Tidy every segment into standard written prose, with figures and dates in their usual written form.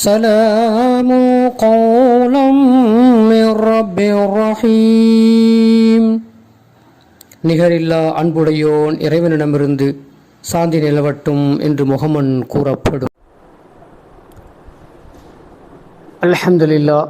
سلام قولا من رب رحيم. நிகரில்லா அன்புடையோன் இறைவனிடமிருந்து சாந்தி நிலவட்டும் என்று முகமன் கூறப்படும். அல்ஹம்துலில்லாஹ்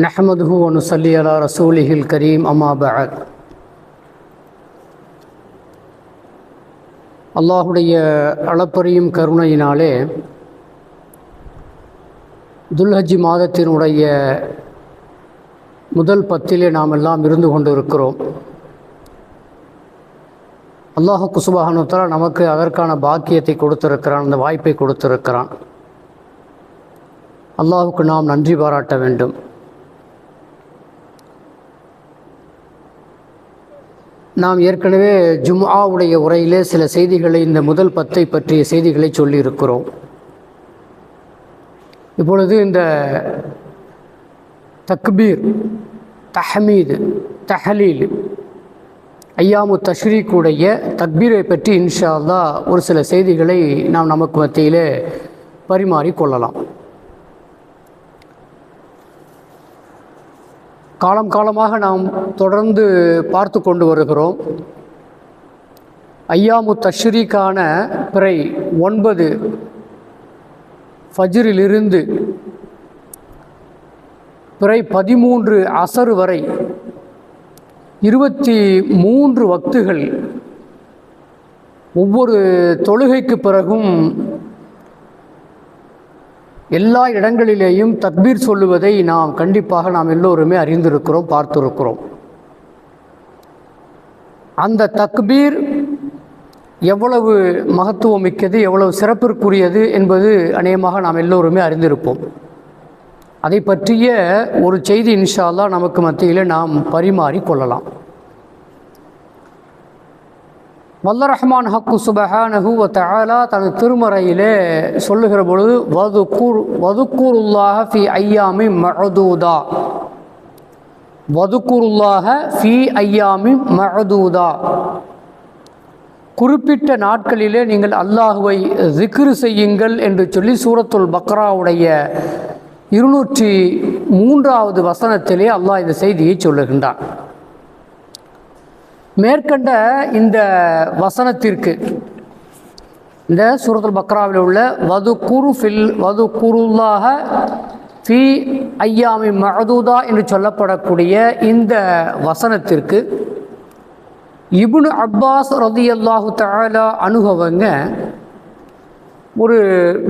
நஹ்மதுஹு வ நுஸல்லி அலா ரசூலிஹில் கரீம். அம்மா பஅத். அல்லாஹுடைய அளப்பரியும் கருணையினாலே துல்ஹஜ் மாதத்தினுடைய முதல் பத்திலே நாம் எல்லாம் இருந்து கொண்டிருக்கிறோம். அல்லாஹ் சுப்ஹானஹு வ தஆலா நமக்கு அதற்கான பாக்கியத்தை கொடுத்திருக்கிறான், அந்த வாய்ப்பை கொடுத்திருக்கிறான். அல்லாஹுக்கு நாம் நன்றி பாராட்ட வேண்டும். நாம் ஏற்கனவே ஜும்ஆவுடைய உரையிலே சில செய்திகளை, இந்த முதல் பத்தை பற்றிய செய்திகளை சொல்லியிருக்கிறோம். இப்பொழுது இந்த தக்பீர், தஹ்மீது, தஹலீல், ஐயாமு தஷ்ரீக்குடைய தக்பீரை பற்றி இன்ஷா அல்லாஹ் ஒரு சில செய்திகளை நாம் நமக்கு மத்தியிலே பரிமாறிக்கொள்ளலாம். காலம் காலமாக நாம் தொடர்ந்து பார்த்து கொண்டு வருகிறோம். ஐயாமு தஷ்ரீக்கான பிறை 9 ஃபஜ்ரிலிருந்து பிறை 13 அசர் வரை 23 வக்துகள் ஒவ்வொரு தொழுகைக்கு பிறகும் எல்லா இடங்களிலேயும் தக்பீர் சொல்லுவதை நாம் கண்டிப்பாக நாம் எல்லோருமே அறிந்திருக்கிறோம், பார்த்திருக்கிறோம். அந்த தக்பீர் எவ்வளவு மகத்துவம் மிக்கது, எவ்வளவு சிறப்பிற்குரியது என்பது அநேகமாக நாம் எல்லோருமே அறிந்திருப்போம். அதை பற்றிய ஒரு செய்தி இன்ஷா அல்லாஹ் நமக்கு மத்தியில் நாம் பரிமாறி கொள்ளலாம். வல்ல ரஹ்மான் ஹக்கு சுப்ஹானஹு வ தஆலா தனது திருமறையிலே சொல்லுகிற பொழுது வதுக்குருல்லாஹ ஃபி ஐயாமி மஅதூதா, வதுக்குருல்லாஹ ஃபி ஐயாமி மஅதூதா, குறிப்பிட்ட நாட்களிலே நீங்கள் அல்லாஹுவை ஸிக்ர் செய்யுங்கள் என்று சொல்லி சூரத்துல் பக்ராவுடைய 203வது வசனத்திலே அல்லாஹ் இந்த செய்தியை சொல்லுகின்றான். மேற்கண்ட இந்த வசனத்திற்கு, இந்த சூரத்துல் பக்ராவில் உள்ள வதுக்குருல்லாஹ ஃபி ஐயாமி மஅதூதா என்று சொல்லப்படக்கூடிய இந்த வசனத்திற்கு இப்னு அப்பாஸ் ரலியல்லாஹு தஆலா அன்ஹுவங்க ஒரு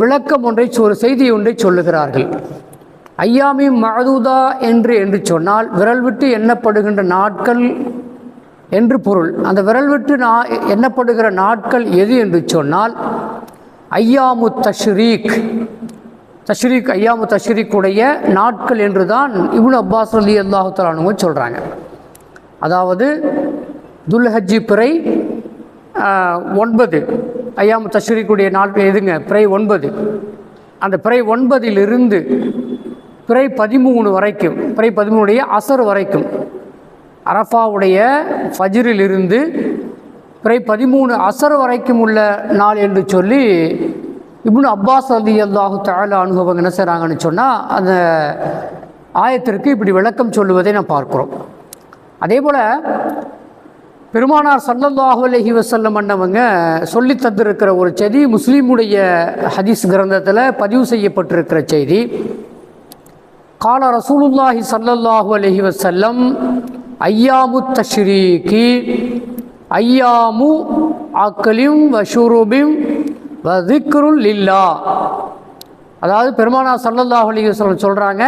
விளக்கம் ஒன்றை, ஒரு செய்தி ஒன்றை சொல்லுகிறார்கள். ஐயாமி மஅதூதா என்று சொன்னால் விரல் விட்டு எண்ணப்படுகின்ற நாட்கள் என்று பொருள். அந்த விரல் விட்டு எண்ணப்படுகிற நாட்கள் எது என்று சொன்னால் ஐயாமு தஷ்ரீக், ஐயாமு தஷ்ரீக்குடைய நாட்கள் என்று தான் இப்னு அப்பாஸ் ரலியல்லாஹு தஆலா அன்ஹு சொல்கிறாங்க. அதாவது துல்ஹஜ் பிறை 9, ஐயாமு தஷ்ரீக்குடைய நாட்கள் எதுங்க? பிறை 9. அந்த பிறை 9லிருந்து பிறை 13 வரைக்கும், பிறை 13உடைய அசர் வரைக்கும், அரஃபாவுடைய ஃபஜ்ரிலிருந்து பிறை 13 அசர் வரைக்கும் உள்ள நாள் என்று சொல்லி இப்னு அப்பாஸ் ரலியல்லாஹு தஆலா அன்ஹு என்ன செய்கிறாங்கன்னு சொன்னால் அந்த ஆயத்திற்கு இப்படி விளக்கம் சொல்லுவதை நாம் பார்க்கிறோம். அதே போல் பெருமானார் ஸல்லல்லாஹு அலைஹி வஸல்லம் அன்னவங்க சொல்லி தந்திருக்கிற ஒரு செய்தி முஸ்லீமுடைய ஹதீஸ் கிரந்தத்தில் பதிவு செய்யப்பட்டிருக்கிற செய்தி. கால ரசூலுல்லாஹி ஸல்லல்லாஹு அலைஹி வஸல்லம் ஐயாமு தஷ்ரீகி ஐயாமு அக்லிம் வ ஷுருபிம் வ ஸிக்ருல் லில்லாஹ். அதாவது பெருமானார் ஸல்லல்லாஹு அலைஹி வஸல்லம் சொல்கிறாங்க,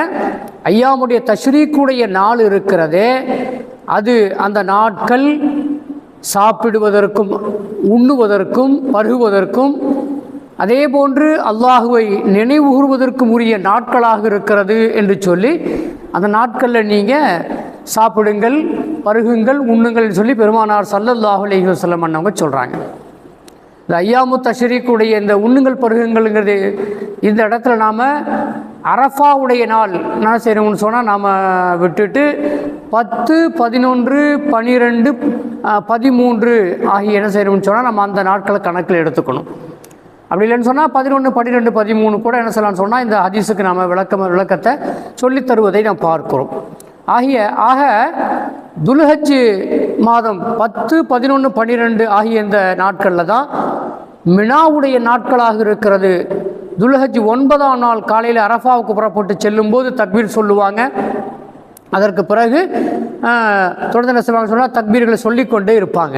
ஐயாமுடைய தஷ்ரீக்குடைய நாள் இருக்கிறதே, அது அந்த நாட்கள் சாப்பிடுவதற்கும் உண்ணுவதற்கும் பருகுவதற்கும் அதே போன்று அல்லாஹுவை நினைவு கூறுவதற்கும் உரிய நாட்களாக இருக்கிறது என்று சொல்லி அந்த நாட்களில் நீங்கள் சாப்பிடுங்கள், பருகுங்கள், உண்ணுங்கள் சொல்லி பெருமானார் ஸல்லல்லாஹு அலைஹி வஸல்லம் அன்னவங்க சொல்கிறாங்க. இந்த ஐயாமு தஷ்ரீக்குடைய இந்த உண்ணுங்கள் பருகுங்கள்ங்கிறது இந்த இடத்துல நாம் அரஃபாவுடைய நாள் என்ன செய்யணும்னு சொன்னால் நாம் விட்டுட்டு 10, 11, 12, 13 ஆகிய என்ன செய்யணும்னு சொன்னால் நம்ம அந்த நாட்களை கணக்கில் எடுத்துக்கணும். அப்படி இல்லைன்னு சொன்னால் 11, 12, 13 கூட என்ன சொல்லலாம்னு சொன்னால் இந்த ஹதீஸுக்கு நாம் விளக்கத்தை சொல்லித் தருவதை நாம் பார்க்கிறோம். ஆக துல்ஹஜ் மாதம் 10, 11, 12 ஆகிய இந்த நாட்களில் தான் மினாவுடைய நாட்களாக இருக்கிறது. துல்ஹஜ் 9ஆம் நாள் காலையில் அரஃபாவுக்கு புறப்பட்டு செல்லும்போது தக்பீர் சொல்லுவாங்க. அதற்கு பிறகு தொடர்ந்து என்ன செய்வாங்க சொன்னால் தக்பீர்களை சொல்லிக்கொண்டே இருப்பாங்க.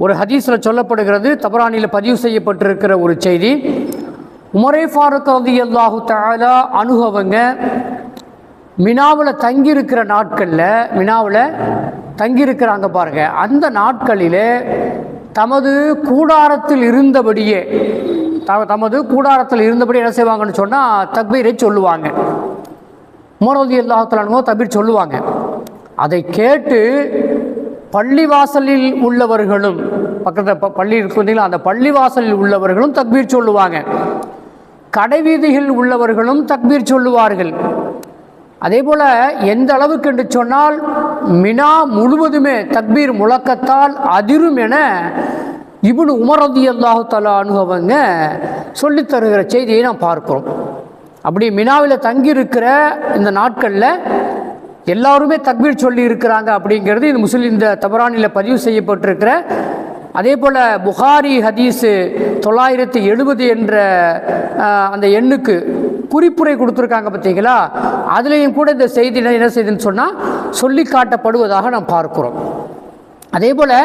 ஒரு ஹதீஸில் சொல்லப்படுகிறது, தபரானியில் பதிவு செய்யப்பட்டிருக்கிற ஒரு செய்தி, உமரே ஃபாரூக் ரலியல்லாஹு தஆலா அன்ஹு அவங்க மினாவில் தங்கியிருக்கிற நாட்களில், மினாவில் தங்கியிருக்கிறாங்க பாருங்க, அந்த நாட்களில் தமது கூடாரத்தில் இருந்தபடியே என்ன செய்வாங்கன்னு சொன்னால் தக்பீரை சொல்லுவாங்க. உமர் ரலியல்லாஹு தஆலா தக்பீர் சொல்லுவாங்க. அதை கேட்டு பள்ளிவாசலில் உள்ளவர்களும், பக்கத்தில் பள்ளி இருக்கிறீங்களா, அந்த பள்ளிவாசலில் உள்ளவர்களும் தக்பீர் சொல்லுவாங்க. கடைவீதிகளில் உள்ளவர்களும் தக்பீர் சொல்லுவார்கள். அதே போல் எந்த அளவுக்கு என்று சொன்னால் மினா முழுவதுமே தக்பீர் முழக்கத்தால் அதிரும் என இப்னு உமர் ரலியல்லாஹு தஆலா அன்ஹு அவங்க சொல்லித் தருகிற செய்தியை நாம் பார்க்கிறோம். அப்படி மினாவில் தங்கியிருக்கிற இந்த நாட்களில் எல்லாருமே தக்பீர் சொல்லி இருக்கிறாங்க அப்படிங்கிறது இந்த தபரானியில் பதிவு செய்யப்பட்டிருக்கிற. அதே போல் புகாரி ஹதீஸு 970 என்ற அந்த எண்ணுக்கு குறிப்புரை கொடுத்துருக்காங்க பார்த்தீங்களா, அதுலேயும் கூட இந்த செய்தி என்ன செய்துன்னு சொன்னால் சொல்லி காட்டப்படுவதாக நாம் பார்க்கிறோம். அதே போல்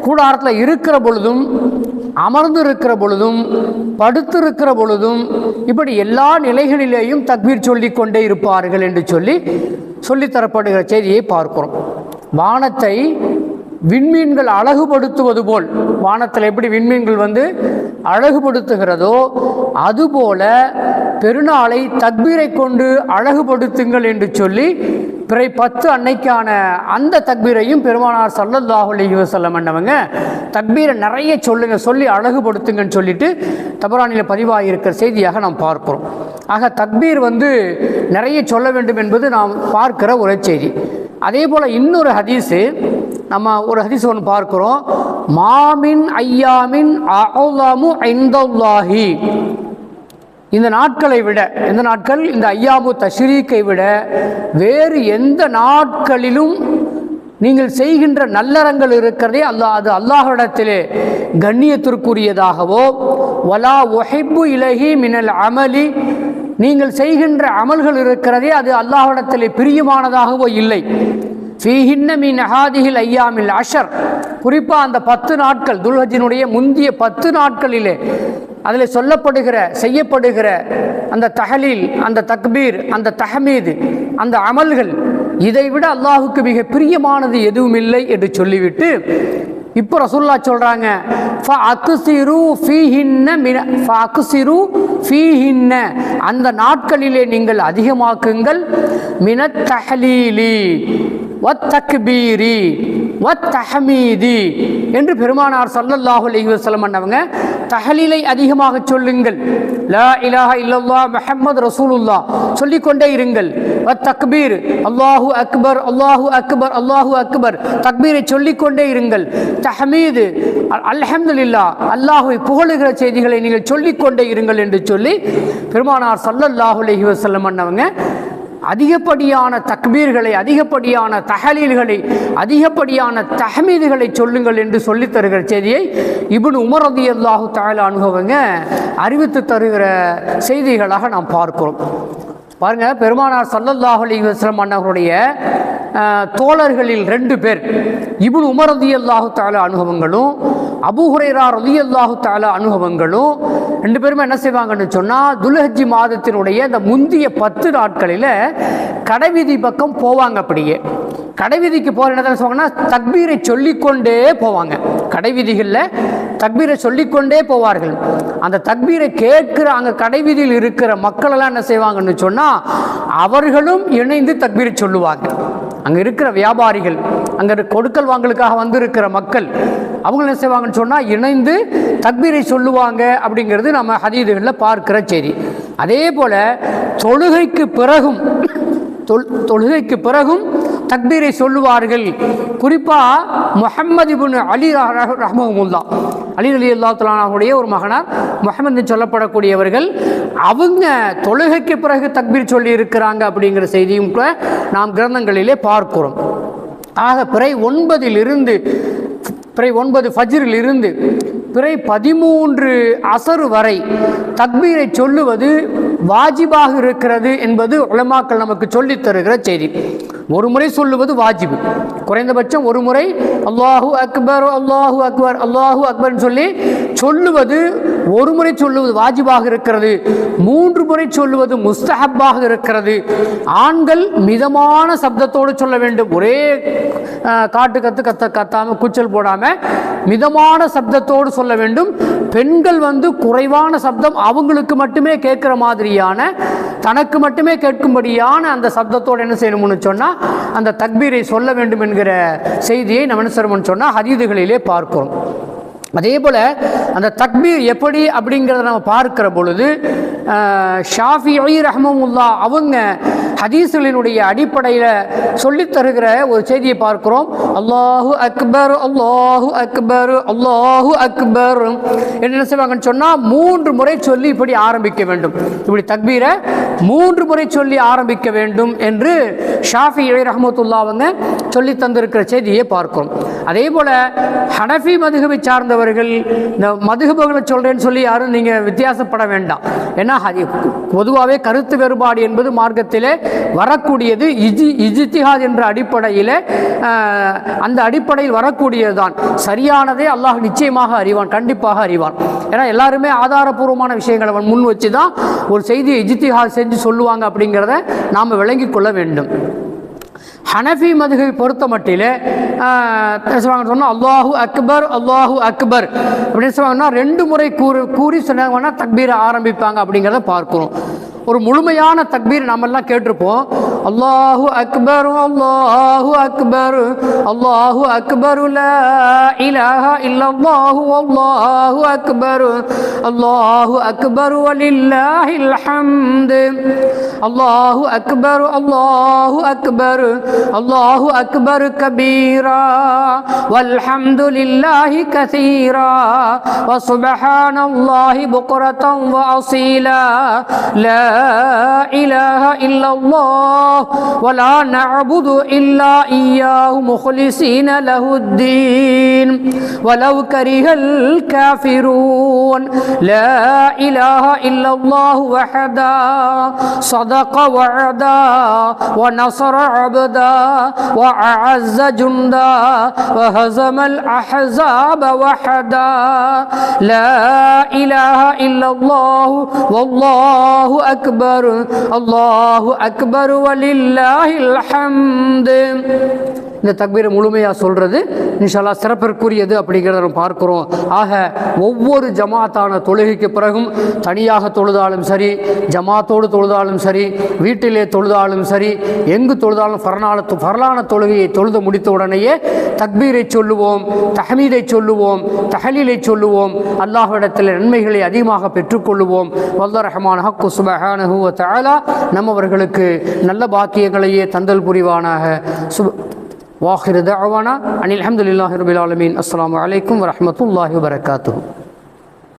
கூடாரத்தில் இருக்கிற பொழுதும், அமர்ந்து இருக்கிற பொழுதும், படுத்திருக்கிற பொழுதும், இப்படி எல்லா நிலைகளிலேயும் தக்பீர் சொல்லி கொண்டே இருப்பார்கள் என்று சொல்லித்தரப்படுகிற செய்தியை பார்க்கிறோம். வானத்தை விண்மீன்கள் அழகுபடுத்துவது போல், வானத்தில் எப்படி விண்மீன்கள் அழகுபடுத்துகிறதோ அதுபோல பெருநாளை தக்பீரை கொண்டு அழகுபடுத்துங்கள் என்று சொல்லி பிறை 10 அன்னைக்கான அந்த தக்பீரையும் பெருமானார் ஸல்லல்லாஹு அலைஹி வஸல்லம் அன்னவங்க தக்பீரை நிறைய சொல்லி அழகுபடுத்துங்கன்னு சொல்லிட்டு தபரானியில் பதிவாகியிருக்கிற செய்தியாக நாம் பார்க்கிறோம். ஆக தக்பீர் நிறைய சொல்ல வேண்டும் என்பது நாம் பார்க்கிற ஒரு செய்தி. அதே போல் இன்னொரு ஹதீஸு, நம்ம ஒரு ஹதீஸ் ஒன்று பார்க்கிறோம், மாமின் ஐயாமின் அஅலமு இன்தல்லாஹி, இந்த நாட்களை விட, இந்த நாட்கள் இந்த ஐயாமு தஷ்ரீக்கை விட வேறு எந்த நாட்களிலும் நீங்கள் செய்கின்ற நல்லறங்கள் இருக்கிறதே அது அல்லாஹ்விடத்திலே கண்ணியத்திற்குரியதாகவோ, வலா உஹிப்பு இலஹி மினல் அமலி, நீங்கள் செய்கின்ற அமல்கள் இருக்கிறதே அது அல்லாஹ்விடத்திலே பிரியமானதாகவோ இல்லை. ஃபீஹின்ன மின் ஹாதிஹில் ஐயாமில் அஷர், குறிப்பாக அந்த 10 நாட்கள், துல்ஹஜ்ஜினுடைய முந்திய 10 நாட்களிலே அதில் செய்யப்படுகிற அந்த தஹலீல், அந்த தக்பீர், அந்த தஹமீது, அந்த அமல்கள், இதைவிட அல்லாஹுக்கு மிக பிரியமானது எதுவும் இல்லை என்று சொல்லிவிட்டு இப்போ ரசூலுல்லாஹ் சொல்கிறாங்க, ஃபீஹின்ன, அந்த நாட்களிலே நீங்கள் அதிகமாக்குங்கள், மினத் தஹலீலி வத் தக்பீரி வத் தஹமீதி என்று பெருமானார் ஸல்லல்லாஹு அலைஹி வஸல்லம் அவங்க தஹலீலை அதிகமாக சொல்லுங்கள், லா இலாஹா இல்லல்லாஹ் முஹம்மது ரசூலுல்லாஹ் சொல்லிக்கொண்டே இருங்கள், வத் தக்பீர், அல்லாஹு அக்பர் அல்லாஹு அக்பர் அல்லாஹு அக்பர், தக்பீரை சொல்லிக்கொண்டே இருங்கள், தஹமீது அல்ஹம்துலில்லாஹ், அல்லாஹ்வை புகழுகிற செய்திகளை நீங்கள் சொல்லிக்கொண்டே இருங்கள் என்று சொல்லி பெருமானார் ஸல்லல்லாஹு அலைஹி வஸல்லம் அவங்க அதிகப்படியான தக்பீர்களை, அதிகப்படியான தஹலீல்களை, அதிகப்படியான தஹமீதுகளை சொல்லுங்கள் என்று சொல்லித் தருகிற செய்தியை இப்னு உமர் ரலியல்லாஹு தஆலா அன்ஹு அவங்க அறிவித்து தருகிற செய்திகளாக நாம் பார்க்கிறோம். பாருங்க, பெருமானார் ஸல்லல்லாஹு அலைஹி வஸல்லம் அன்னவருடைய தோழர்களில் 2 பேர், இப்னு உமர் ரலியல்லாஹு தஆலா அனுபவங்களும் அபூ ஹுரைரா ரலியல்லாஹு தஆலா அனுபவங்களும் 2 பேருமே என்ன செய்வாங்கன்னு சொன்னால், துல்ஹஜ் மாதத்தினுடைய இந்த முந்திய 10 நாட்களில் கடைவீதி பக்கம் போவாங்க. அப்படியே கடைவீதிக்கு போகிற என்ன சொல்லுவாங்கன்னா, தக்பீரை சொல்லிக்கொண்டே போவாங்க. கடைவீதிகளில் தக்பீரை சொல்லிக்கொண்டே போவார்கள். அந்த தக்பீரை கேட்கிற அங்கே கடைவீதியில் இருக்கிற மக்களெல்லாம் என்ன செய்வாங்கன்னு சொன்னால், அவர்களும் இணைந்து தக்பீரை சொல்லுவாங்க. அங்கே இருக்கிற வியாபாரிகள், அங்கே கொடுக்கல் வாங்கலுக்காக வந்திருக்கிற மக்கள், அவங்க என்ன செய்வாங்கன்னு சொன்னால் இணைந்து தக்பீரை சொல்லுவாங்க. அப்படிங்கிறது நம்ம ஹதீதுகளில் பார்க்கிற செய்தி. அதே போல் தொழுகைக்கு பிறகும் தக்பீரை சொல்லுவார்கள். குறிப்பாக முஹம்மது இப்னு அலி ரஹ்மஹுல்லாஹ், அலி ரலியல்லாஹு தஆலா அன்ஹுடைய ஒரு மகனார் முஹம்மது சொல்லப்படக்கூடியவர்கள் அவங்க தொழுகைக்கு பிறகு தக்பீர் சொல்லி இருக்கிறாங்க அப்படிங்கிற செய்தியும் கூட நாம் கிரந்தங்களிலே பார்க்கிறோம். ஆக பிறை 9 ஃபஜ்ரிலிருந்து பிறை 13 அசர் வரை தக்பீரை சொல்லுவது வாஜிபாக இருக்கிறது என்பது உலமாக்கள் நமக்கு சொல்லித் தருகிற செய்தி. ஒரு முறை சொல்லுவது வாஜிபு, குறைந்தபட்சம் ஒரு முறை அல்லாஹு அக்பர் அல்லாஹு அக்பர் அல்லாஹு அக்பர்னு சொல்லி சொல்லுவது, ஒரு முறை சொல்லுவது வாஜிபாக இருக்கிறது. 3 முறை சொல்லுவது முஸ்தஹப்பாக இருக்கிறது. ஆண்கள் மிதமான சப்தத்தோடு சொல்ல வேண்டும், ஒரே காட்டு கத்தாம கூச்சல் போடாம மிதமான சப்தத்தோடு சொல்ல வேண்டும். பெண்கள் குறைவான சப்தம் அவங்களுக்கு மட்டுமே கேட்கிற மாதிரியான, தனக்கு மட்டுமே கேட்கும்படியான அந்த சப்தத்தோடு என்ன செய்யணும்னு சொன்னா அந்த தக்பீரை சொல்ல வேண்டும் என்கிற செய்தியை நம்ம என்ன செய்யணும்னு சொன்னா ஹதீதுகளிலே பார்க்கிறோம். அதே போல அந்த தக்பீர் எப்படி அப்படிங்கிறத நம்ம பார்க்கிற பொழுது ஷாஃபிஈ ரஹ்மத்துல்லாஹ் அவங்க ஹதீஸ்களினுடைய அடிப்படையில் சொல்லித் தருகிற ஒரு செய்தியை பார்க்கிறோம். அல்லாஹு அக்பர் அல்லாஹு அக்பர் அல்லாஹு அக்பர் என்ன செய்வாங்கன்னு சொன்னால் 3 முறை சொல்லி இப்படி ஆரம்பிக்க வேண்டும். இப்படி தக்பீரை 3 முறை சொல்லி ஆரம்பிக்க வேண்டும் என்று ஷாஃபிஈ ரஹ்மத்துல்லாஹ் அவங்க சொல்லி தந்திருக்கிற செய்தியை பார்க்கிறோம். அதே போல ஹனஃபி மதுஹபை சார்ந்தவர்கள் இந்த மதுஹபுகளை சொல்றேன்னு சொல்லி யாரும் நீங்க வித்தியாசப்பட வேண்டாம். ஏன்னா பொதுவாகவே கருத்து வேறுபாடு என்பது மார்க்கத்திலே வரக்கூடியது இஜ்திஹாத் என்ற அடிப்படையில், அந்த அடிப்படையில் வரக்கூடியதுதான். சரியானதே அல்லாஹ் நிச்சயமாக அறிவான், கண்டிப்பாக அறிவான். ஏன்னா எல்லாருமே ஆதாரபூர்வமான விஷயங்களை முன் வச்சு தான் ஒரு செய்தியை இஜ்திஹாத் செஞ்சு சொல்லுவாங்க அப்படிங்கிறத நாம் விளங்கிக் கொள்ள வேண்டும். ஹனஃபி மதுஹபை பொறுத்த மட்டிலே சொன்னால் அல்லாஹு அக்பர் அல்லாஹு அக்பர் அப்படின்னு சொன்னாங்கன்னா 2 முறை கூறி சொன்னாங்கன்னா தக்பீரை ஆரம்பிப்பாங்க அப்படிங்கிறத பார்க்கிறோம். ஒரு முழுமையான தக்பீர் நாமெல்லாம் கேட்டிருப்போம். அல்லாஹு அக்பர் அல்லாஹு அக்பர் அல்லாஹு அக்பர் லா இலாஹா இல்லல்லாஹு அல்லாஹு அக்பர் அல்லாஹு அக்பர் வலில்லாஹில் ஹம்து அல்லாஹு அக்பர் அல்லாஹு அக்பர் அல்லாஹு அக்பர் கபீரா வல்ஹம்துலில்லாஹி கஸீரா வ சுப்ஹானல்லாஹி புக்ரதன் வ அஸீலா லா இலாஹா இல்லல்லாஹ் வலா நஅபுது இல்லா இய்யாஹு முக்லிஸீன லஹுத்தீன் வலவ் கரிஹல் காஃபிரூன் லா இலாஹா இல்லல்லாஹு வஹதா صدق وعدا ونصر عبدا وأعز جندا وهزم الأحزاب وحدا لا إله إلا الله والله أكبر الله أكبر ولله الحمد. இந்த தக்பீரை முழுமையாக சொல்கிறது இன்ஷா அல்லாஹ் சிறப்பிற்குரியது அப்படிங்கிறத நம்ம பார்க்குறோம். ஆக ஒவ்வொரு ஜமாத்தான தொழுகைக்கு பிறகும் தனியாக தொழுதாலும் சரி, ஜமாத்தோடு தொழுதாலும் சரி, வீட்டிலே தொழுதாலும் சரி, எங்கு தொழுதாலும் ஃபர்லான தொழுகையை தொழுது முடித்த உடனேயே தக்பீரை சொல்லுவோம், தஹ்மீதை சொல்லுவோம், தஹலீலை சொல்லுவோம். அல்லாஹ்விடத்தில் நன்மைகளை அதிகமாக பெற்றுக்கொள்ளுவோம். வல்லாஹ் ரஹ்மான் ஹக்கு சுப்ஹானஹு வ தஆலா நம்மவர்களுக்கு நல்ல பாக்கியங்களையே தந்தல் புரிவானாக. வாஹிரு தஅவானா அனில் ஹம்துலில்லாஹி ரப்பில் ஆலமீன். அஸ்ஸலாமு அலைக்கும் வரஹ்மத்துல்லாஹி வபரகாத்துஹு.